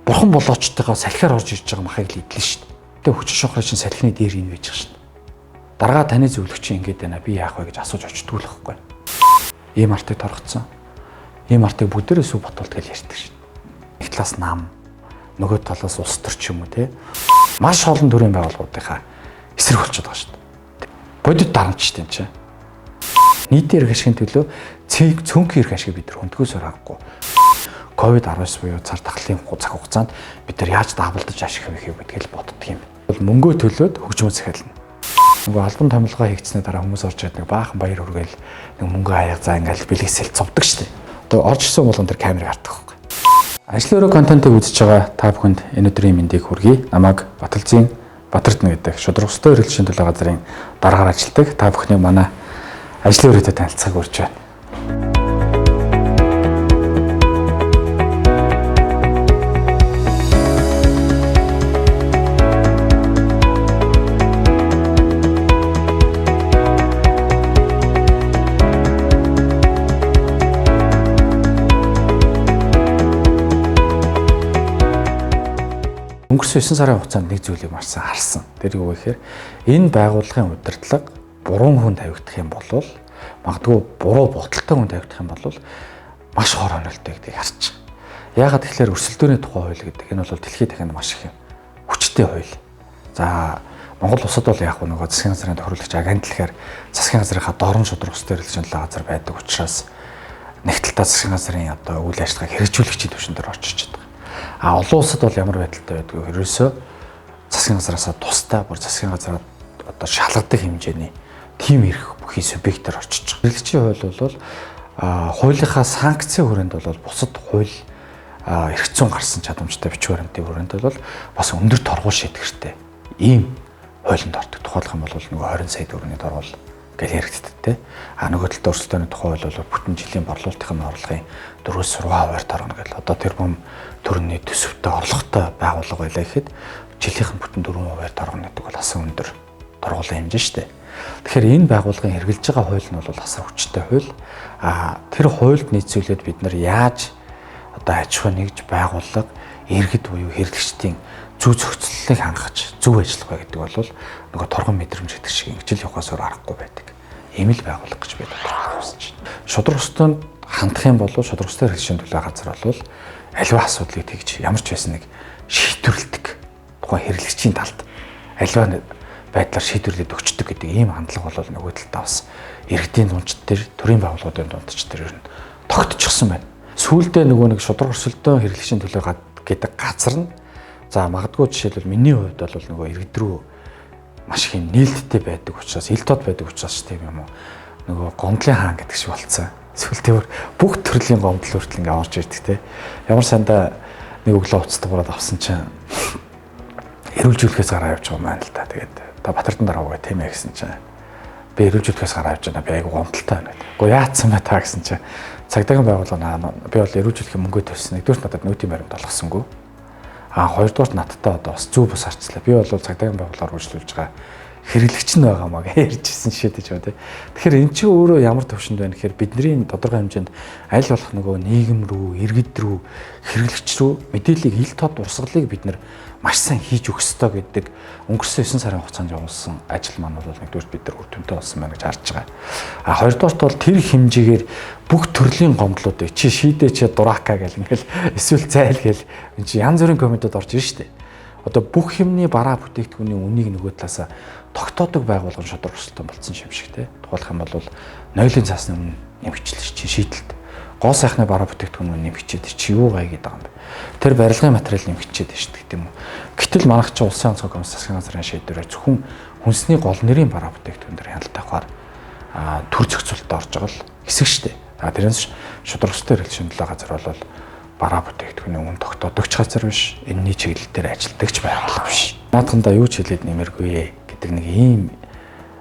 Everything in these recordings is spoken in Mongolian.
бурхан болоочтойгоо салхиар орж ирж байгаа махыг л идлээ шүү дээ. Тэгээ хүчин шухрын чинь салхины дээр ин байж байгаа шүү дээ. Даргаа таны зөвлөгч ингэж байна би яах вэ гэж асууж очтгүй л байхгүй. Ийм артыг торгоцсон. Ийм артыг бүгдээрээ сүв ботвол тэгэл ярьдаг шин. Нэг талаас нам, нөгөө талаас улс төр ч юм уу те. Маш олон төрлийн байгууллагуудынхаа эсрэг болчиход байгаа шин. Бодит дарамтчтай юм чинь. Нийтийн эрх ашигын төлөө цөөнхийн эрх ашиг бид нар хөндгөөсөр хангахгүй. COVID-19 буюу цар тахлын цаг хугацаанд бид нар яаж давалдаж ашиглах вэ гэдгийг боддог юм. Мөнгөө төлөөд хөгжмөд захиална. Нөгөө албан томилгоо хийгдсэний дараа хүмүүс орж ирээд нэг баахан баяр хүргээл нэг мөнгө аяга за ингээл бэлгэсэл цовдөг штеп. Одоо орж ирсэн болгон тэр камерыг хартдаг байхгүй. Ажил өрөө контентыг үзэж байгаа та бүхэнд энэ өдрийн мэндийг хүргэе. Намайг Баталзын Батэрдэн гэдэг шудраг өстой эрхлэгчийн төлөө газрын дараагаар ажилладаг та бүхнийг манай ажил өрөөтэй танилцахыг урьж байна. Өнгөрсөн 9 сарын хугацаанд нэг зүйлийг харсан. Тэр юу вэ гэхээр энэ байгууллагын удирдлага буруу хүн тавигдах юм бол магадгүй буруу бодолтой хүн тавигдах юм бол маш хор хонолтой гэдгийг харж байгаа. Яагаад тэгэхээр өрсөлдөөний тухай хууль гэдэг энэ бол дэлхийд дахинд маш их хүчтэй хууль. За Монгол улсад бол яг нөгөө засгийн газрын тохируулагч агент гэхээр засгийн газрынхаа дорн шудраг өстой эрхлэгчийн газар байдаг учраас нэг талдаа засгийн газрын одоо үйл ажиллагааг хэрэгжүүлэгчийн түвшин дээр орчиж байгаа. А олон улсад бол ямар байдалтай байдгүй ерөөсөө засгийн газраас тусдаа бүр засгийн газараа одоо шалгадаг хэмжээний тим эрх бүхий субъектээр орчиж байгаа. Хэрэгжлийн хууль бол хуулийнхаа санкцийн хүрээнд бол бусад хууль эрх зүйн гарсан чадамжтай бичвэр баримтын хүрээнд бол бас өндөр торгуул шийдвэртэй ийм хуулинд ордог. Тухайлх юм бол нөгөө 20 сая төгрөгийн торгуул гэж яригддаг те. А нөгөө талд өрсөлдөөний тухай хууль бол бүтэн жилийн борлуулалтын орлогын 4-6% торгоно гэл. Одоо тэр бом төрний төсөвтэй орлоготой байгууллага байлаа гэхэд жилийнх нь бүтэн 4% торгоно гэдэг бол асар өндөр торгуулийн хэмжээ шүү дээ. Тэгэхээр энэ байгууллагын хэрэгжилж байгаа хууль нь бол асар хүчтэй хууль. А тэр хуульд нийцүүлээд бид нар яаж одоо аж ахуй нэгж байгууллага иргэд буюу хэрэглэгчдийн зүй зохицлыг хангаж зөв ажиллах вэ гэдэг бол нөгөө торгон мэдрэмж гэдэг шиг ингэж л явахаас өөр аргагүй байдаг. Ийм л байгууллага гэж бид бодож байна. Шудраг өстөнд хандах юм бол шудраг өстой хэрэгжлийн төлөө газар бол аливаа асуудлыг тэгж ямар ч байсан нэг шийдвэрлэдэг. Тухайн хэрэглэгчийн талд аливаа байдлаар шийдвэрлээд өгчдөг гэдэг ийм хандлага бол нөгөө талдаа бас иргэдийн дунд төр төрийн байгууллагуудын дунд төр ер нь тогтчихсон байна. Сүүлдээ нөгөө нэг шудраг өрсөлдөөн хэрэглэгчийн төлөө гэдэг газар нь за магадгүй жишээлбэл миний хувьд бол нөгөө иргэд рүү маш их нээлттэй байдаг учраас ил тод байдаг учраас тийм юм уу нөгөө гомдлын хаан гэдэг шиг болцсон. Сүүлдээ бүх төрлийн гомдол хүртэл ингээ орж ирдэг те. Ямар сандаа нэг өглөө уцтай бураад авсан чинь эрүүлжүүлэхээс гараа явж байгаа юм байна л да. Тэгээд та Батэрдэн дараа угаа тийм ээ гэсэн чинь би эрүүлжүүлэхээс гараа явж байна. Би айгу гомдолтой байна. Гэхдээ яатсан бай та гэсэн чинь цагдаагийн байгууллага би бол эрүүлжүүлэхийн мөнгө тавьсан. Нэгдүгээр надад нөтийн баримт олгосонгүй. А хоёрдугаар надтай одоо бас зүв бас харцлаа. Би бол цагдаагийн байгууллагаар үйлчлүүлж байгаа хэрэглэгч нь байгаамаа гэж ярьжсэн шийдэж байна тий. Тэгэхээр эн чинь өөрөө ямар төвшөнд байна гэхээр бидний тодорхой хэмжээнд аль болох нөгөө нийгэм рүү, иргэд рүү, хэрэглэгч рүү мэдээллийг ил тод урсгалыг бид нар маш сайн хийж өгөх ёстой гэдэг өнгөрсөн 9 сарын хугацаанд явуулсан ажил маань бол нэгдүгээр бид нар үр дүнтэй болсон байна гэж харж байгаа. А хоёрдугаарт бол тэр хэмжээгээр бүх төрлийн гомдлуудыг чи шийдээ чи дурака гэл ингээл эсвэл зайл гэл энэ чи янз бүрийн комментод орж ирж штэ. Одоо бүх юмны бараа бүтээгдэхүүний үнийг нөгөө талаас тогтоодог байгуулгын шудраг өсөлтөнд болсон юм шиг те. Тухайлх юм бол нойлын цаасны өмнө нэмэгчлээ чи шийдэлт. Гоо сайхны бараа бүтээгдэхүүн нэмэгчээд чи юу гай гэдэг юм бэ? Тэр барилгын материал нэмэгчээд шүү дээ гэдэг юм уу. Гэтэл манайх чи улсын онцгой комисс засгийн газрын шийдвэрээр зөвхөн хүнсний гол нэрийн бараа бүтээгдэхүүн дээр хяналтайгаар төр зохицуулалтад орж байгаа л хэсэг шүү дээ. Тэрнээс шудраг өсөлтөөр хэрэглэсэн төлөө газар бол бараа бүтээгдэхүүний үн тогтоодог ч газар биш, энэний чиглэл дээр ажилладаг ч байгууллага биш. Наадхандаа юу ч хэлээд нэмэргүй гэдэг нэг ийм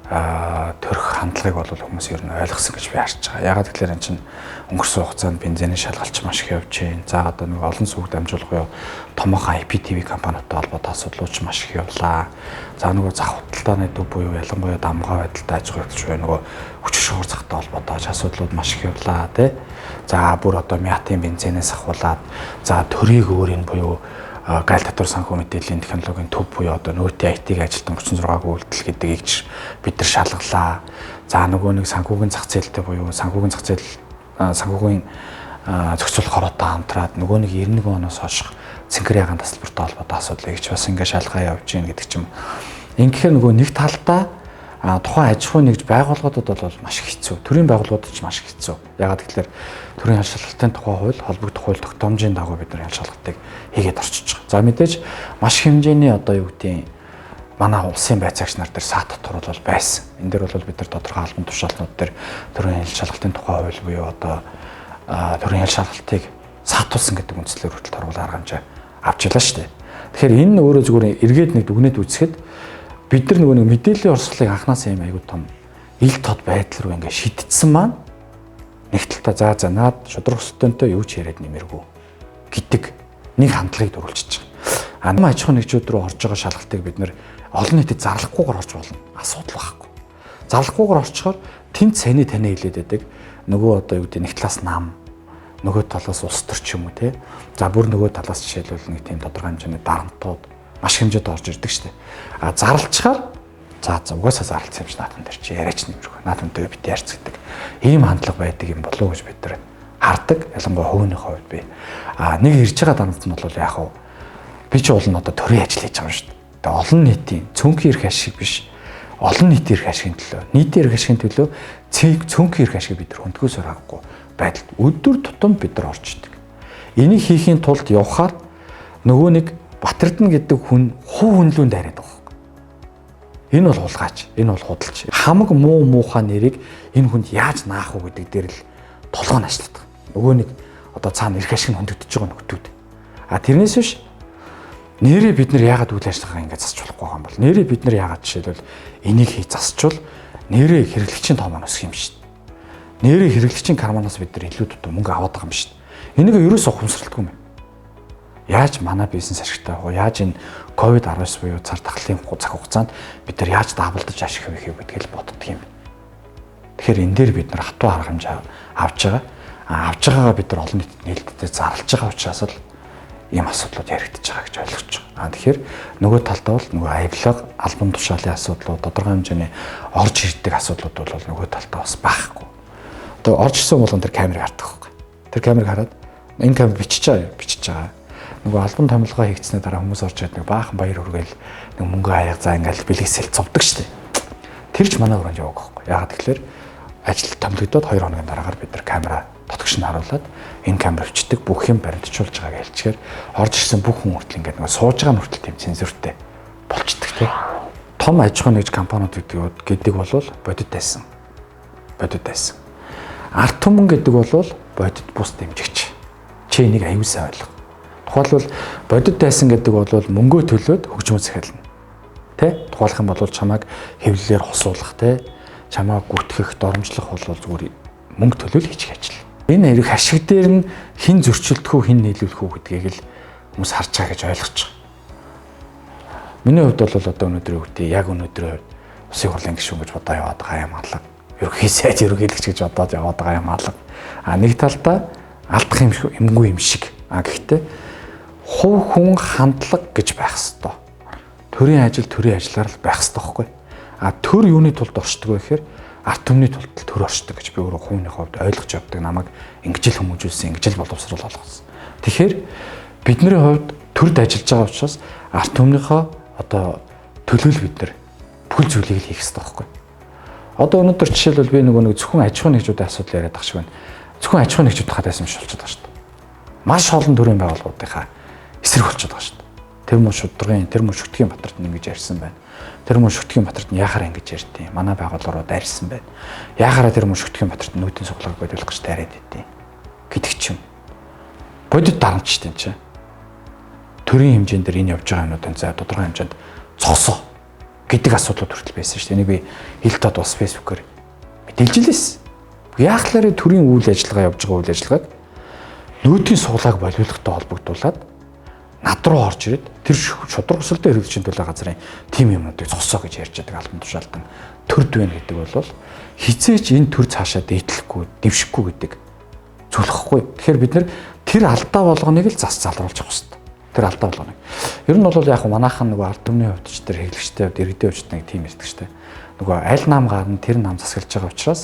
төрх хандлагыг бол хүмүүс ер нь ойлгосон гэж би харж байгаа. Ягаад гэвэл энэ чинь өнгөрсөн хугацаанд бензиний шалгалт маш их явж байна. За одоо нэг олон сүг дамжуулгын томоохон IPTV компаниудтай холбоотой асуудлууд маш их явлаа. За нөгөө зах худалдааны төв буюу ялангуяа дамгаа байдалтай аж ахуй хөдөлж буй нөгөө хүчин шугар захтай холбоотой асуудлууд маш их явлаа тий. За бүр одоо мятын бензинээс ахуулаад за төрийг өөрийн буюу гайл татвар санхүү мэдээллийн технологийн төв буюу одоо нөөтийн IT-г ажилтан 36-г үйлдэл гэдгийг бид нар шалгалаа. За нөгөө нэг санхүүгийн зах зээлтэй буюу санхүүгийн зах зээл санхүүгийн зохицуулах хороотой хамтраад нөгөө нэг 91 оноос хойш цэнхэр ягаан тасалбартай холбоотой асуудлыг ч бас ингээ шалгаа явж гин гэдэг чим. Ингэхээр нөгөө нэг талдаа тухайн аж ахуйн нэгж байгууллагуудад бол маш хэцүү. Төрийн байгууллагуудад ч маш хэцүү. Ягаад гэвэл төрийн ял шалгалтын тухай хууль, холбогдох хууль тогтоомжийн дагуу бид нар ял шалгалтыг хийгээд орчиж байгаа. За мэдээж маш хэмжээний одоо юу гэдгийг манай улсын байцаагч нар дээр саат татвар бол байсан. Энэ дээр бол бид нар тодорхой албан тушаалтнууд дээр төрийн ял шалгалтын тухай хууль буюу одоо төрийн ял шалгалтыг саатуулсан гэдэг үндслээр хүртэл оруулах арга хэмжээ авчлаа шүү дээ. Тэгэхээр энэ өөрөө зүгээр эргээд нэг дүгнээд үзэхэд бид нар нөгөө нэг мэдээллийн орсголыг анханасаа юм аягүй том ил тод байдал руу ингээ шидсэн маань нэг талтаа за наад шудраг өстөнтэй юу ч яриад нэмэргүй гэдэг нэг хандлагыг дөрвөлжиж байгаа. Ам аж ахуйн нэгжүүд рүү орж байгаа шалгалтыг бид нар олон нийтэд зарлахгүйгээр орж болно. Асуудал байхгүй. Зарлахгүйгээр орчхоор тэнд саний танаа хэлээд байдаг. Нөгөө одоо юу гэдэг нэг талаас нам, нөгөө талаас улс төр ч юм уу те. За бүр нөгөө талаас жишээлбэл нэг тийм тодорхой хэмжээний дарамтууд маш хэмжээнд орж ирдэг шүү дээ. Зарлцгаар за угаасаа зарлцсан юм чи наадхан дээр чи яриач нэмэрхүү. Наадхантай бит ярьцдаг. Ийм хандлага байдаг юм болов уу гэж бид нар хардаг. Ялангуяа хувийн хувьд би нэг ирж байгаа дарамт нь бол яг хав би ч бол одоо төрийн ажил хийж байгаа юм шүү дээ. Тэгээ олон нийтийн цөөнхийн эрх ашиг биш. Олон нийтийн эрх ашигын төлөө, нийтийн эрх ашигын төлөө цөөнхийн эрх ашиг бид нар хөндгөөс харахгүй байдалд өдөр тутам бид нар орж идэг. Энийг хийхийн тулд явхаар нөгөө нэг Батэрдэн гэдэг хүн хуу хүнлүүнд яриад байгаа. Энэ бол хулгайч, энэ бол худалч. Хамаг муухай нэрийг энэ хүнд яаж наах вэ гэдэг дээр л толгой нь ажилладаг. Нөгөө нэг одоо цаана эрх ашиг нь хөндөгдөж байгаа нөхдүүд. Тэрнээс биш нэрээ бид нар яагаад үйл ажиллагаа ингэж засч болохгүй байгаа юм бол нэрээ бид нар яагаад жишээлбэл энийг хийж засчвал нэрээ хэрэглэгчийн тоомон өсөх юм шүү дээ. Нэрээ хэрэглэгчийн карманаас бид нар илүү дутуу мөнгө аваад байгаа юм шүү дээ. Энийг ерөөсөө ухамсарлахгүй юм. Яаж манай бизнес ашигтай вэ? Яаж энэ COVID-19 буюу цар тахлын цаг хугацаанд бид нар яаж давалдаж ашиг хийх вэ гэдгийг боддог юм. Тэгэхээр энэ дээр бид нар хатуу арга хэмжээ авч байгаа. Авч байгаагаа бид нар олон нийтэд нээлттэй зарлж байгаа учраас л ийм асуудлууд яригдчихэж байгаа гэж ойлгож байгаа. Тэгэхээр нөгөө талдаа бол нөгөө авилга, албан тушаалын асуудлууд, тодорхой хэмжээний орж ирдэг асуудлууд бол нөгөө талдаа бас байхгүй. Одоо орж ирсэн болгон тэр камерыг хардаг байхгүй. Тэр камерыг хараад энэ камер бичиж байгаа. Нөгөө албан томилгоо хийгдсэний дараа хүмүүс орж ирээд нэг баахан баяр хүргээл нэг мөнгө аяга за ингээл бэлгэсэл цовдөг штеп. Тэр ч манай өрөөнд яваг байхгүй. Яагаад тэгэхээр ажил томилогдоод 2 хоногийн дараагаар бид нар камера дотгош нь харуулад энэ камер өвчтөг бүх юм баримтжуулж байгааг хэлчихээр орж ирсэн бүх хүн хүртэл ингээд нөгөө сууж байгаа мөртөл тийм цензуртэй болчдөг тийм. Том аж ахуйн нэгж компаниуд гэдэг бол бодит байсан. Арт түмэн гэдэг бол бодит бус дэмжигч. Чи энийг аюул сайн ойлго. Тухайлбал бодит тайсан гэдэг бол мөнгөө төлөөд хөгжмөд захиална. Тэ? Тухайлах юм бол чамайг хэвлэлээр хосуулах тэ? Чамайг гүтгэх, доромжлох бол зүгээр мөнгө төлөөл хийчих ажил. Энэ эрх ашиг дээр нь хэн зөрчилдөх үү, хэн нийлүүлэх үү гэдгийг л хүмүүс харж байгаа гэж ойлгож байгаа. Миний хувьд бол одоо өнөөдөр үгтэй яг өнөөдөр Улсын хурлын гишүүн гэж бодоо яваад байгаа юм алга. Ерөнхий сайд ерөнхийлөгч гэж бодоод яваад байгаа юм алга. Нэг талдаа алдах юмгүй юм шиг. Гэхдээ хувь хүн хандлага гэж байх ёстой. Төрийн ажил төрийн ажиллаар л байх ёстой байхгүй. Төр юуны тулд оршдог вэ гэхээр арт түмний тулд төр оршдог гэж би өөрөө хувийн хувьд ойлгож явдаг. Намайг ингэж л хүмүүжүүлсэн, ингэж л боловсрол болгосон. Тэгэхээр бидний хувьд төрд ажиллаж байгаа учраас арт түмнийхөө одоо төлөөл бид нар бүхэл зүйлийг л хийх ёстой байхгүй. Одоо өнөөдөр жишээлбэл би нэг зөвхөн аж ахуйн нэгжүүдийн асуудал яриад байгаа шиг байна. Зөвхөн аж ахуйн нэгжүүд хадаас юм шилжиж байгаа шүү дээ. Маш олон төрлийн байгууллагуудынхаа эсрэг болчиход байгаа шүү дээ. Тэр мөн шударгын, тэр мөн шүтгийн Батэрд нь ингэж ярьсан байна. Тэр мөн шүтгийн Батэрд нь яхаар ингэж ярьдیں۔ Манай байгууллага руу дайрсан байна. Яхаараа тэр мөн шүтгийн Батэрд нүүдийн суглааг бодуулах гэж дайраад идэв. Гэдэг ч юм. Бодит дарамтчтай юм чи. Төрийн хэмжээнд энэ явж байгаа юмнуудын за тодорхой хэмжээнд цогсоо гэдэг асуудлууд хүртэл байсан шүү дээ. Энийг би хил тод бас фэйсбүүкээр мэдээлж илээсэн. Яахлаараа төрийн үйл ажиллагаа явж байгаа үйл ажиллагааг нүүдийн суглааг болиулахтай холбогдуулаад над руу орж ирээд тэр шудраг өсөлтөд хэрэгжүүлж байгаа газрын тим юмнуудыг цогсоо гэж ярьж байгаа албан тушаалтан төрд байна гэдэг бол хизээч энэ төр цаашаа дээдлэхгүй, дэвшихгүй гэдэг зөвлөхгүй. Тэгэхээр бид нэр тэр алдаа болгоныг л зас залруулж авах хэрэгтэй. Тэр алдаа болгоныг. Ер нь бол яг манайхан нөгөө ард түмний хувьд ч тэр хэрэглэгчтэй хувьд иргэдийн хувьд нэг тийм ярьдаг штэ. Нөгөө аль нам гарна тэр нам засаглаж байгаа учраас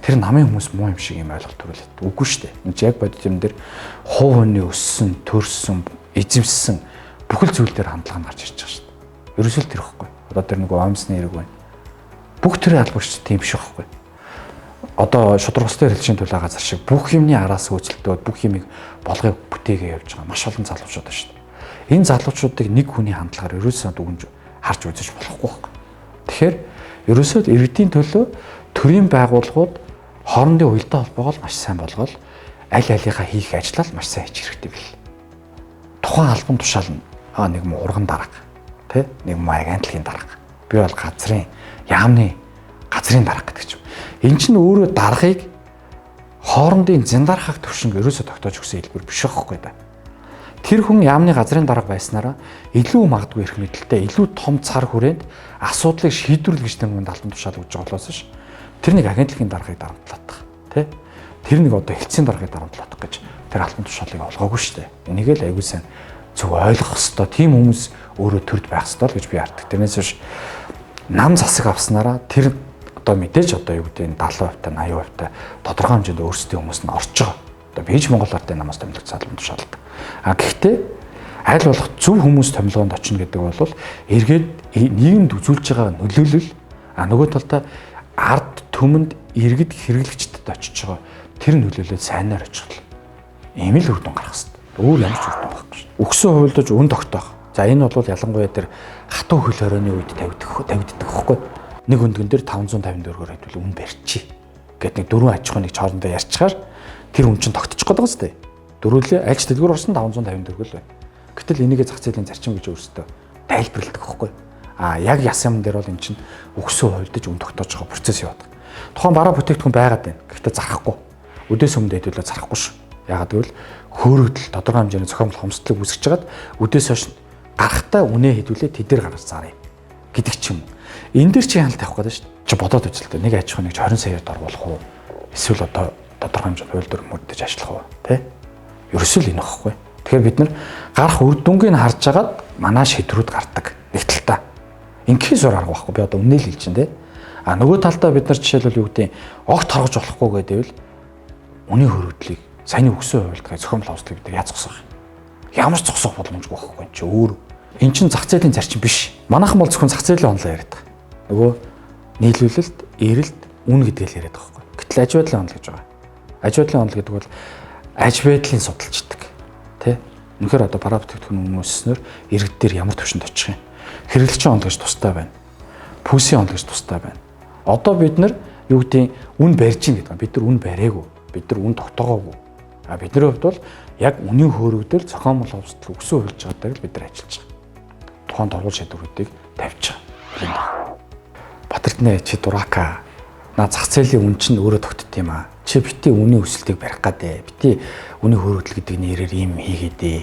тэр намын хүмүүс муу юм шиг юм ойлголт төрүүлээд. Үгүй штэ. Энд яг бодит юм дээр хувь хүний өссөн, төрсөн, эзэмссэн бүхэл зүйл дээр хандлага нь гарч ирж байгаа штэ. Ерөөсөө л тэр ихгүй. Одоо тэр нөгөө амсны хэрэг байна. Бүх тэр албарч тийм биш байхгүй. Одоо шударгастай хэлшийн төлөө газар шиг бүх юмны араас хөөцөлтөөд бүх юмыг болгоё бүтээгээ явж байгаа маш олон залуучууд байна шүү дээ. Энэ залуучуудыг нэг хүний хандлагаар ерөөсөө дүгнж харж үзэж болохгүй байхгүй. Тэгэхээр ерөөсөө иргэдийн төлөө төрийн байгууллагууд хоорондын уялдаа холбоогоо маш сайн болгоод аль алийнхаа хийх ажлаа маш сайн хийж хэрэгтэй бил. Тухайн албан тушаал нь нэг юм урган дарга тий нэг юм агентлагийн дарга. Би бол газрын яамны газрын дарга гэдэг ч юм. Энэ чинь өөрөө даргыг хоорондын зэндархах төвшинг ерөөсө тогтоож өгсөн хэлбэр биш байхгүй да. Тэр хүн яамны газрын дарга байснараа илүү магадгүй эрх мэдэлтэй, илүү том цар хүрээнд асуудлыг шийдвэрлэх гэж нэг албан тушаал өгж байгаа болохоос ш. Тэр нэг агентлагийн даргыг дарамтлаадах тий. Тэр нэг одоо хэлтсийн даргыг дарамтлаадах гэж тэр албан тушаалыг олгоогүй шүү дээ. Энийг л аягүй сайн зөв ойлгох хэвээр тийм хүмүүс өөрөө төрд байх хэвээр гэж би хардаг. Тэрнээс биш нам засаг авснараа тэр одоо мэдээж одоо юу гэдэг нь 70% та 80% та тодорхой хэмжээнд өөрсдийн хүмүүс нь орж байгаа. Одоо бийж Монгол ардын намаас томилогдсон албан тушаалд. Гэхдээ аль болох зөв хүмүүс томилгоонд очно гэдэг бол эргээд нийгэмд үзүүлж байгаа нөлөөлөл нөгөө талдаа ард түмэнд иргэд хэрэглэгчдэд очиж байгаа тэр нөлөөлөл сайнаар очих. Ийм л үр дүн гарах хэрэгтэй. Өөр ямар ч үр дүн байхгүй шүү. Өгсөн хувилдаж өн тогтоох. За энэ бол ялангуяа тэр хатуу хөл хорионы үед тавигддаг байхгүй. Нэг өндгөн дээр 554-оор хэдвэл үн барьчих гэд нэг дөрвөн аж ахуйн нэг хоорондоо ярьчихаар тэр үн чинь тогтчих гээд байгаа сте. Дөрвөлээ альч дэлгүүр орсон 554 л байна. Гэтэл энийгээ зах зээлийн зарчим гэж өөрсдөө тайлбарладаг байхгүй. Яг яс юм дээр бол эн чинь өгсөн хувьдаж үн тогтоож байгаа процесс яваад. Тухайн бараа бүтээгдэхүүн байгаад байна. Гэхдээ зарахгүй. Өдөөс өмнө хэдүүлээ зарахгүй шүү. Ягаад гэвэл хөөрөгдөл тодорхой хэмжээний зохиомжтой хомсдлыг үүсгэж хагаад өдөөс хойш гарахтаа үнэ хэдүүлээ тэдэр гаргаж зарыг гэдэг ч юм. Энэ дэр чи хаалт тавих гэдэг шүү. Чи бодоод үзэлтэй нэг аж ахуйн нэг 20 саяд оруулах уу? Эсвэл одоо тодорхой хэмжээнд хууль дүрм мөрдөж ажиллах уу? Тэ? Ерөөсөө л энэ байхгүй. Тэгэхээр бид нар гарах үр дүнгийг харж агаад манай шийдвэрүүд гардаг. Нэг талтаа. Ингийн зур арга байхгүй. Би одоо үнэ л хэлж чинь тэ. Нөгөө талдаа бид нар жишээлбэл юу гэдэг огт торгож болохгүй гэдэг нь үнийн хөрөгдлийг саяны өгсөн хувьд зохиомжтой хавцлыг бид яаж зогсоох юм? Ямар ч зогсоох боломжгүй байхгүй юм чи өөр. Эн чинь зах зээлийн зарчим биш. Манайхан бол зөвхөн зах зээлийн онлоо яриад байгаа. Нөгөө нийлүүлэлт, эрэлт, үн гэдгийг л яриад байгаа байхгүй. Гэтэл аж байдлын онол гэж байгаа. Аж байдлын онол гэдэг бол аж байдлын судалждаг. Тэ? Үнэхээр одоо бараа бүтээгдэхүүн хүмүүснээр иргэд дээр ямар төвшөнд очих юм? Хэрэглэгчийн онол гэж тустай байна. Пүүсийн онол гэж тустай байна. Одоо бид нар юу гэдэг үн барьж ийн гэдэг. Бид нар үн бариагүй. Бид нар үн тогтоогоогүй. Бидний хувьд бол яг үнийн хөөрөгдөл зохиомжтой хавцлыг өгсөн хувилж байгаадаг л бид нар ажиллаж байгаа. Тухайн дургуул шийдвэрүүдийг тавьж байгаа. Батэрднэ чи дурака. Наа зах зээлийн үн чинь өөрөө тогтд юм аа. Чи бити үнийн өсөлтийг барих гадэ. Бити үнийн хөөрөгдөл гэдэг нэрээр ийм хийгээдээ.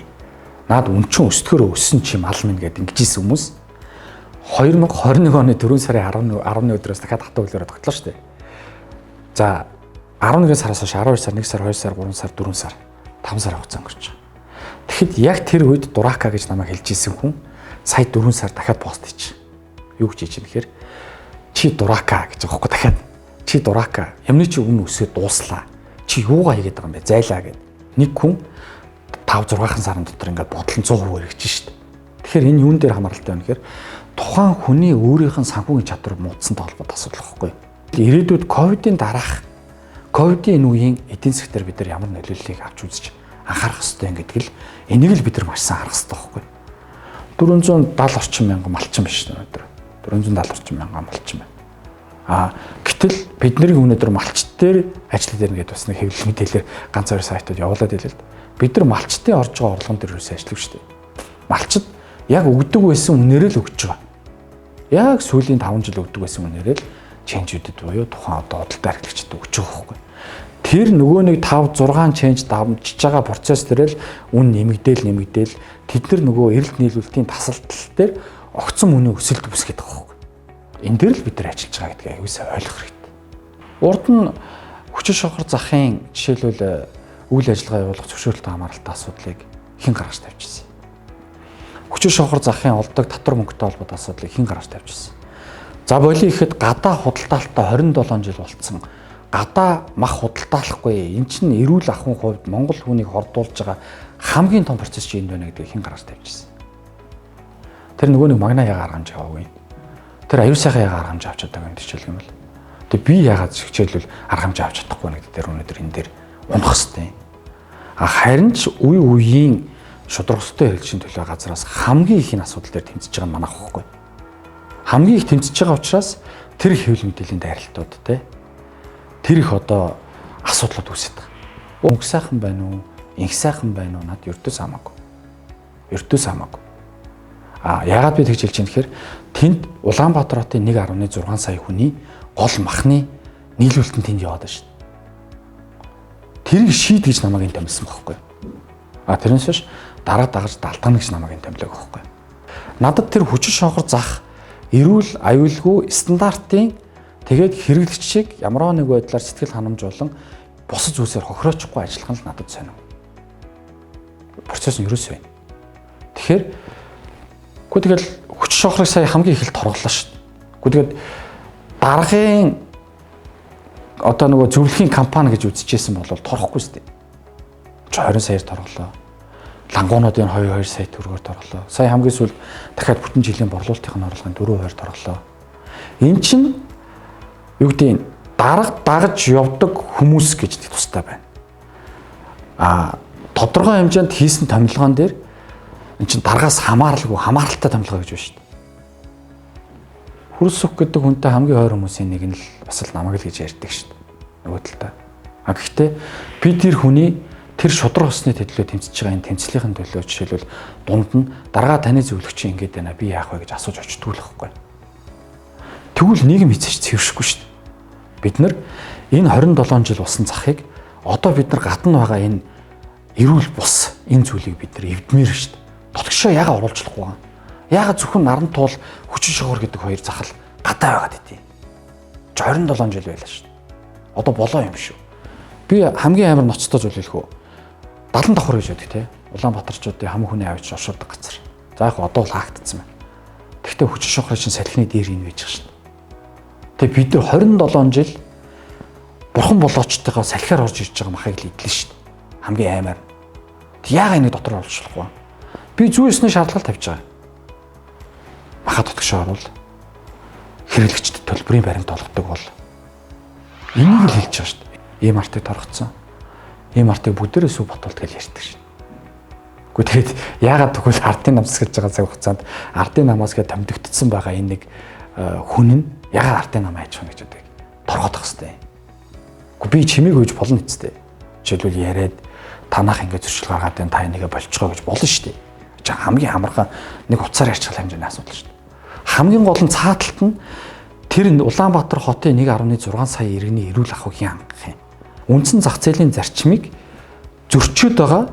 Наад үн чинь өсдгөр өссөн чи мал минь гэдэг ингэжсэн хүмүүс 2021 оны 4 сарын 10-ны өдрөөс дахиад хатуу хөлөөрөө тогтлоо шүү дээ. За 11 сараас хойш 12 сар, 1 сар, 2 сар, 3 сар, 4 сар, 5 сар хугацаа өнгөрч байгаа. Тэгэхэд яг тэр үед дурака гэж намайг хэлж ийсэн хүн сая 4 сар дахиад пост хийж. Юу гэж хийж юм гэхээр чи дурака гэж байгаа байхгүй дахиад. Чи дурака. Ямны чи үн өсөд дууслаа. Чи юугаа хийгээд байгаа юм бэ? Зайлаа гэд. Нэг хүн 5-6 сарын дотор ингээд бодлон 100% эргэж шít. Тэгэхээр энэ юун дээр хамааралтай байна гэхээр тухайн хүний өөрийнх нь санхүүгийн чадвар муудсантай холбоотой асуудал байхгүй. Ирээдүйд ковидын дараах ковидын энэ үеийн эдийн засгаар бид нар ямар нөлөөллийг авч үзэж анхаарах хэрэгтэй гэдэг л энийг л бид нар маш сайн харах хэрэгтэй байхгүй. 470 орчим мянган малчин биш өнөөдөр. 470 орчим мянган малчин байна. Гэтэл бидний өнөөдөр малчт дээр ажил дээр ингээд бас нэг хэвлэл мэдээлэлээр ганц хоёр сайтууд явуулаад хэлээ л дээ. Бид нар малчтын орж байгаа орлогон дээр юусэн ажиллав шүү дээ. Малчт яг өгдөг байсан үнээрээ л өгч байгаа. Яг сүүлийн 5 жил өгдөг байсан үнээрээ л ченжүүдэд буюу тухайн одоо худалдаа хэрэглэгчдэд өгч байгаа байхгүй. Тэр нөгөө нэг 5-6 ченж давмжиж байгаа процесс дээр л үн нэмэгдээл тэд нар нөгөө эрэлт нийлүүлэлтийн тасалдал дээр огцон үнийн өсөлт үүсгэж байгаа байхгүй. Энэ дээр л бид нар ажиллаж байгаа гэдгийг аюулсаа ойлгох хэрэгтэй. Урд нь хүчин шохор захын жишээлбэл үйл ажиллагаа явуулах зөвшөөрлөлтөй хамааралтай асуудлыг хэн гаргаж тавьчихсан. Хүчин шохор захын олдог татвар мөнгөтэй холбоотой асуудлыг хэн гаргаж тавьчихсан. За боли ихэд гадаа худалдаалтаа 27 жил болцсон. Гадаа мах худалдаалахгүй. Эн чинь эрүүл ахуйн хувьд Монгол хүнийг хордуулж байгаа хамгийн том процесс чинь энд байна гэдгийг хэн гаргаж тавьчихсан. Тэр нөгөө нэг магна ягаар гаргамж аваагүй. Тэр аюул сайхан ягаар гаргамж авч чадаагүй юм тийч юм бол. Тэгээ би ягаад хичээлвэл аргамж авч чадахгүй нэг дээр өнөөдөр энэ дээр унах хэвтэй. Харин ч үе үеийн шударгастай хэрэгжийн төлөө газраас хамгийн их энэ асуудал дээр тэмцэж байгаа нь манайх байхгүй. Хамгийн их тэмцэж байгаа учраас тэр их хэвлэл мэдээллийн дайралтууд тэр их одоо асуудлууд үүсэж байгаа. Өнгө сайхан байна уу? Инх сайхан байна уу? Над ердөөс хамаагүй. Ердөөс хамаагүй. Яагаад би тэгж хэлж юм тэгэхээр тэнд Улаанбаатар хотын 1.6 сая хүний гол махны нийлүүлэлт нь тэнд яваад байна шүү дээ. Тэрийг шийд гэж намайг энэ томилсон байхгүй. Тэрнээс биш дараа дагаж далтгана гэж намайг энэ томилог байхгүй. Надад тэр хүчин шохор зах эрүүл аюулгүй стандартын тэгээд хэрэглэгчийг ямар нэг байдлаар сэтгэл ханамжуулан бусад зүйлсээр хохироочихгүй ажиллах нь надад сонирм. Процесс нь ерөөс байна. Тэгэхээр тэгэл хүчин шохрыг сая хамгийн их л торглоо шүү дээ. Тэгээд даргын одоо нөгөө зөвлөхийн компани гэж үзчихсэн бол торхгүй шүү дээ. 20 саяар торглоо. Лангуунуудын 2 сая төгрөгөөр торглоо. Сая хамгийн сүүлд дахиад бүтэн жилийн борлуулалтын орлогын 4% торглоо. Эн чинь юу гэдэг нь дарга дагаж явдаг хүмүүс гэж тустай байна. Тодорхой хэмжээнд хийсэн томилгоон дээр эн чинь даргаас хамааралтай томилгоо гэж байна шүү дээ. Хөрс өх гэдэг хүнтэй хамгийн ойр хүмүүсийн нэг нь л бас л намайг л гэж ярьдаг шүү дээ. Нөгөө талдаа. Гэхдээ би тэр хүний тэр шудраг усны төлөө тэмцэж байгаа энэ тэмцлийнхэн төлөө жишээлбэл дунд нь даргаа таны зөвлөгчийн ингэж байна би яах вэ гэж асууж очтгүй л байхгүй. Тэгвэл нийгэм хийцэж цэвэршгүй шүү дээ. Бид нар энэ 27 жил усан захыг одоо бид нар гадна байгаа энэ эрүүл бус энэ зүйлийг бид нар эвдмээр шүү дээ. Дотгошоо яга оруулжлахгүй байгаа. Яга зөвхөн наран туул хүчин шохор гэдэг хоёр захал гадаа байгаад идэв. 27 жил байлаа шүү дээ. Одоо болоо юм шүү. Би хамгийн амар ноцтой зүйл хэлэх үү. 70 давхар гэж байдаг тий. Улаанбаатарчуудын хамгийн хүний авч оршуулдаг газар. За яг одоо л хаагдсан байна. Гэхдээ хүчин шохрын чинь салхины дээр энэ байж байгаа шүү дээ. Тэгээ бид нар 27 жил бурхан болоочтойгоо салхиар орж ирж байгаа махыг л идлээ шүү дээ. Хамгийн аймаар. Яагаад энийг дотор оруулахгүй? Би зүйсний шаардлага тавьж байгаа. Махад дотгошоо оруул. Хэрэглэгчд төлбөрийн баримт олгодог бол энийг л хэлж байгаа шүү дээ. Ийм артыг торгоцсон. Ийм артыг бүгдээрээ сүв ботолт гэж ярьдаг шин. Гэхдээ тэгээд яагаад тэгвэл ардын намс гэж байгаа цаг хугацаанд ардын намаас гэж томдогдсон байгаа энэ нэг хүн нь яагаад ардын нам хайж байгаа гэж үүдэг торгоодох хэвээр. Гэхдээ би чимээг хөөж болно гэжтэй. Жишээлбэл яриад танах ингэ зөрчил гаргаад энэ та энийгээ болчихгоо гэж болно шүү дээ. Чи хамгийн амархан нэг уцаар ярьчих хэмжээний асуудал шүү дээ. Хамгийн гол нь цааталт нь тэр Улаанбаатар хотын 1.6 сая иргэний эрүүл ахуйн хангах юм. Үндсэн зах зээлийн зарчмыг зөрчөөд байгаа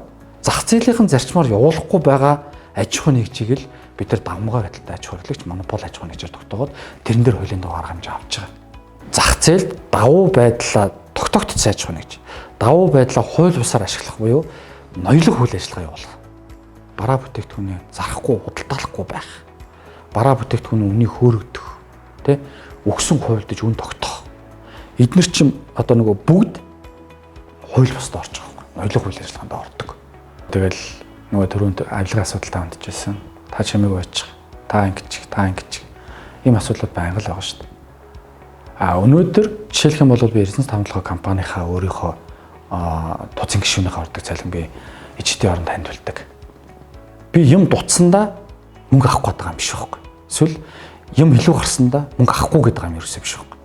зах зээлийнхэн зарчмаар явуулахгүй байгаа аж ахуй нэгжийг л бид нар давмгаа байдалтай аж ахуй хөдөлгч монопол аж ахуй нэгжээр тогтоогоод тэрэн дээр хуулийн дугаар хэмжээ авч байгаа. Зах зээлд давуу байдлаа тогтоогдсон аж ахуй нэгж. Давуу байдлаа хууль бусаар ашиглах буюу ноёлог үйл ажиллагаа явуулах. Бараа бүтээгдэхүүнээ зарахгүй, худалдаалахгүй байх. Бараа бүтээгдэхүүний үнийг хөөргөдөх, тэ өгсөн хуульдаж үн тогтоох. Эднэр чинь одоо нөгөө бүгд хууль бусд орж байгаа юм. Ноёлог үйл ажиллагаанд ордог. Тэгэл нөгөө түрүүнд авилгын асуудалтай хандчихсан. Та чимээг ойчих. Та ингэж. Ийм асуудлууд байнга л байгаа шүү дээ. Өнөөдөр жишээлх юм бол би Эрдэнэс тавталгаа компанийнхаа өөрийнхөө туцын гишүүнийхээ ордог цалингийн ичдийн оронд танилцуулдаг. Би юм дутсандаа мөнгө авах гэдэг юм биш байхгүй. Эсвэл юм илүү гарсандаа мөнгө авахгүй гэдэг юм ерөөсөө биш байхгүй.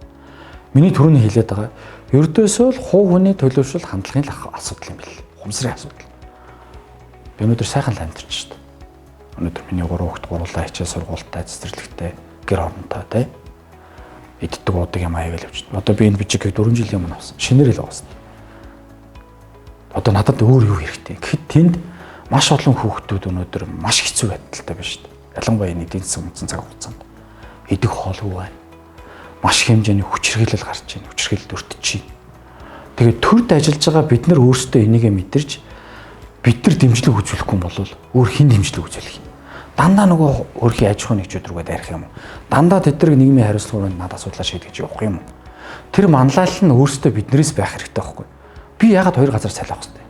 Миний түрүүний хэлээд байгаа ердөөсөө л хувь хүний төлөвшөл хандлагын асуудал юм бэл. Хумсрын асуудал. Би өнөөдөр сайхан амьдарч шүү дээ. Өнөөдөр миний 3 хүүхэд гурлаа хичээл сургуультай, цэцэрлэгтэй, гэр оронтой тий. Иддэг уудаг юм аяг л явж. Одоо би энэ бичгийг 4 жилийн өмнө авсан. Шинээр л авсан. Одоо надад өөр юу хэрэгтэй. Гэхэд тэнд маш олон хүүхдүүд өнөөдөр маш хэцүү байдалтай байна шүү дээ. Ялангуяа энэ эдийн засгийн үнцэн цаг хугацаанд идэх хоолгүй байна. Маш хэмжээний хүчирхийлэл гарч байна. Хүчирхийлэл өртөж байна. Тэгээд төрд ажиллаж байгаа бид нар өөрсдөө энийгээ мэдэрч бид нар дэмжлэг үзүүлэхгүй бол өөр хэн дэмжлэг үзүүлэх юм? Дандаа нөгөө өөрхийн аж ахуйн нэгжүүд рүүгээ дайрах юм уу? Дандаа тэднийг нийгмийн хариуцлагын надад асуудлаа шийдэж явах юм уу? Тэр манлайл нь өөрсдөө биднээс байх хэрэгтэй байхгүй. Би яагаад хоёр газар цалиах хэвтэй?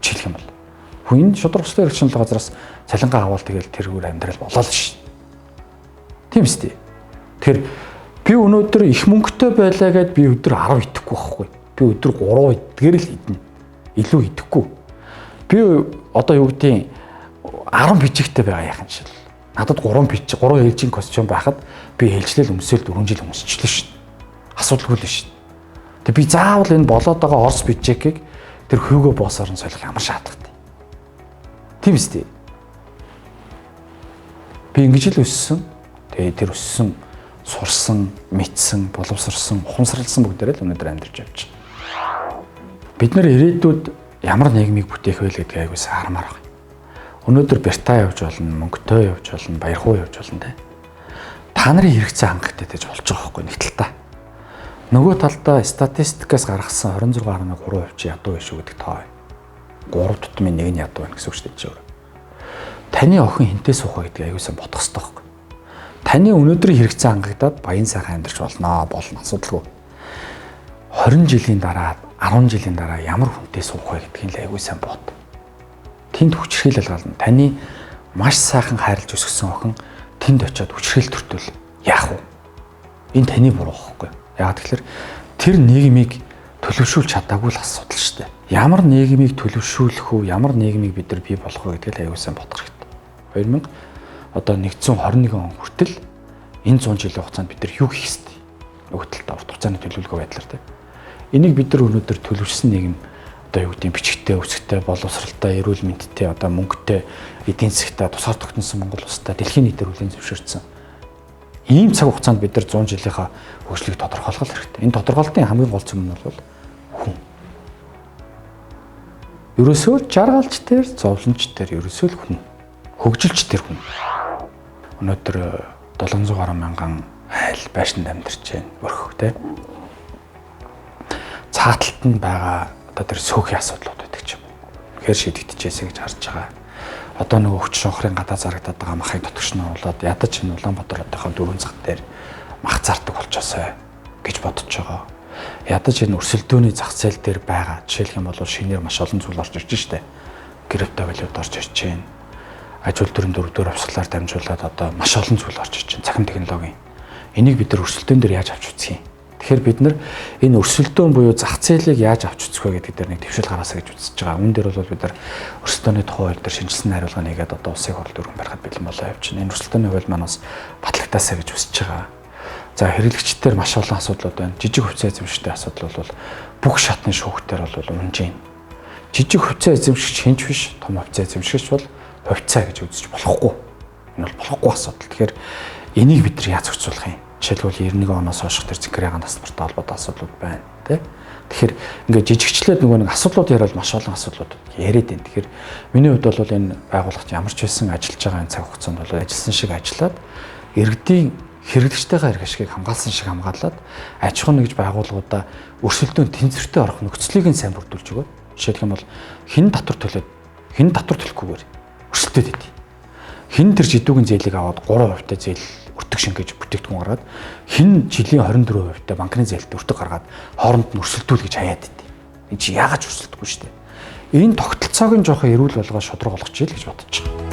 Жишээлх юм бол. Хүн шудраг төслийн хэрэгжил газраас цалингаа аваад тэгэл тэргээр амьдрал болоо л ш. Тийм үстэй. Тэгэхээр би өнөөдөр их мөнгөтэй байлаа гэд би өдөр 10 идэхгүй байхгүй. Би өдөр 3 идгээр л идэнэ. Илүү идэхгүй. Би одоо юу гэдгийг 10 бичигтэй байгаа яхан шил. Надад 3 ээлжийн костюм байхад би ээлжлэл өмсөөл 4 жил өмсчихлээ шин. Асуудалгүй л шин. Тэг би заавал энэ болоод байгаа Орос бижекийг тэр хүйгөө боосоор нь солих ямар шаардлагатай. Тийм үстэй. Би ингэж л өссөн. Тэгээ тэр өссөн, сурсан, мэдсэн, боловсрсан, ухамсарлсан бүгдээрээ л өнөөдөр амьдарч явж байна. Бид нэр ирээдүйд ямар нийгмийг бүтээх вэ гэдгийг айгуу саармаар байна. Өнөөдөр бертаа явж болно, мөнгөтэй явж болно, баяр хуу явж болно те. Та нарын хэрэгцээ хангалттай гэж болж байгаа байхгүй нэг тал та. Нөгөө талдаа статистикаас гаргасан 26.3% ядуу биш үү гэдэг тоо. 3 тутмын 1 нь ядуу байна гэсэн үг шүү дээ. Таны охин хинтээ суух вэ гэдгийг аюулсан бодох хэрэгтэй байхгүй. Таны өнөөдрийн хэрэгцээ хангагдаад баян сайхан амьдарч болно асуудалгүй. 20 жилийн дараа, 10 жилийн дараа ямар хүнтэй суух вэ гэдгийг л аюулсан бод. Тэнд хүчрхийлэл гална. Таны маш сайхан хайрлж өсгсөн охин тэнд очиод хүчрхийлэл төртөл яах вэ? Энэ таны буруу байхгүй. Яагаад тэгэхээр тэр нийгмийг төлөвшүүлж чадаагүй л асуудал шүү дээ. Ямар нийгмийг төлөвшүүлэх үү, ямар нийгмийг бид нар бий болгох вэ гэдгийг аюулсан бодох хэрэгтэй. 2121 он хүртэл энэ 100 жилийн хугацаанд бид нар юу хийх ёстой? Нөгөө талдаа урт хугацааны төлөвлөгөө байдлаар тийм. Энийг бид нар өнөөдөр төлөвшсөн нийгэм одоо юу гэдэг бичгтээ, үсгтээ, боловсралтай, эрүүл мэндтэй, одоо мөнгөтэй, эдийн засгтай, тусгаар тогтносон Монгол улстай дэлхийн нийтээр хүлээн зөвшөөрсөн. Ийм цаг хугацаанд бид нар 100 жилийнхаа хөгжлийг тодорхойлох хэрэгтэй. Энэ тодорхойлолтын хамгийн гол зүйл нь бол хүн. Ерөөсөө жаргалч тэр, зовлонч тэр, ерөөсөө л хүн. Хөгжилч тэр хүн. Өнөөдөр 700 гаруй мянган айл байшинд амьдарч байна. Өрхөх тийм. Цааталт нь байгаа одоо тэр сөөхийн асуудлууд байдаг ч юм. Тэгэхээр шийдэгдэжээсэй гэж харж байгаа. Одоо нөгөө хүч шонхрын гадаа зарагдаад байгаа махыг дотгош нь болоод ядаж энэ Улаанбаатар хотынхаа дөрвөн цаг дээр мах зардаг болчихосоо гэж бодож байгаа. Ядаж энэ өрсөлдөөний зах зээл дээр байгаа. Жишээлх юм бол шинээр маш олон зүйл орж ирж штэ. Крипто валют орж ирж байна. Аж үйлдвэрийн дөрвдөр авсгалаар дамжуулаад одоо маш олон зүйл орж ирж байна. Цахим технологийн. Энийг бид нар өрсөлдөөн дээр яаж авч үзэх юм? Тэгэхээр бид нар энэ өрсөлдөөн буюу зах зээлийг яаж авч үзэх вэ гэдэг дээр нэг төвшил гаргаасаа гэж үзэж байгаа. Үүн дээр бол бид нар өрсөлдөөний тухай хууль дээр шинжилсэн хариулга нэгээд одоо улсын хурал дүрэн барихад бэлэн болоо явчихна. Энэ өрсөлдөөний хууль маань бас батлагтаасаа гэж үзэж байгаа. За хэрэглэгчдэр маш олон асуудлууд байна. Жижиг хувьцаа эзэмшигчтэй асуудал бол бүх шатны шүүхтэр бол унжийн. Жижиг хувьцаа эзэмшигч хинч биш, том хувьцаа эзэмшигч бол хувьцаа гэж үзэж болохгүй. Энэ бол болохгүй асуудал. Тэгэхээр энийг бид нар яаж зохицуулах юм? Жишээлбэл 91 оноос хойш тэр цэнхэрийн насбартай холбоотой асуудлууд байна тий. Тэгэхээр ингээд жижигчлээд нөгөө нэг асуудлууд яриад маш олон асуудлууд яриад байна. Тэгэхээр миний хувьд бол энэ байгууллагт ямар ч байсан ажиллаж байгаа энэ цаг хугацаанд бол ажилласан шиг ажиллаад иргэдийн хэрэглэгчтэйгээ хэрэг ашгийг хамгаалсан шиг хамгаалаад аж ахуй нэгж байгууллагуудаа өрсөлдөөн тэнцвэртэй орох нөхцөлийг нь сайн бүрдүүлж өгөө. Жишээлх юм бол хэн татвар төлөхгүйгээр өрсөлдөд идэв. Хэн тэр жидүүгийн зээлийг аваад 3% та зээл өртөг шингээж бүтээгдэхүүн гаргаад хэн жилийн 24% та банкны зээлд өртөг гаргаад хооронд нь өрсөлдүүл гэж хаяад идэв. Энэ чи яагаад өрсөлдөхгүй шүү дээ. Энэ тогтолцоог нь жоохон эрүүл болгоо шудраг болгочих ил гэж бодож байгаа.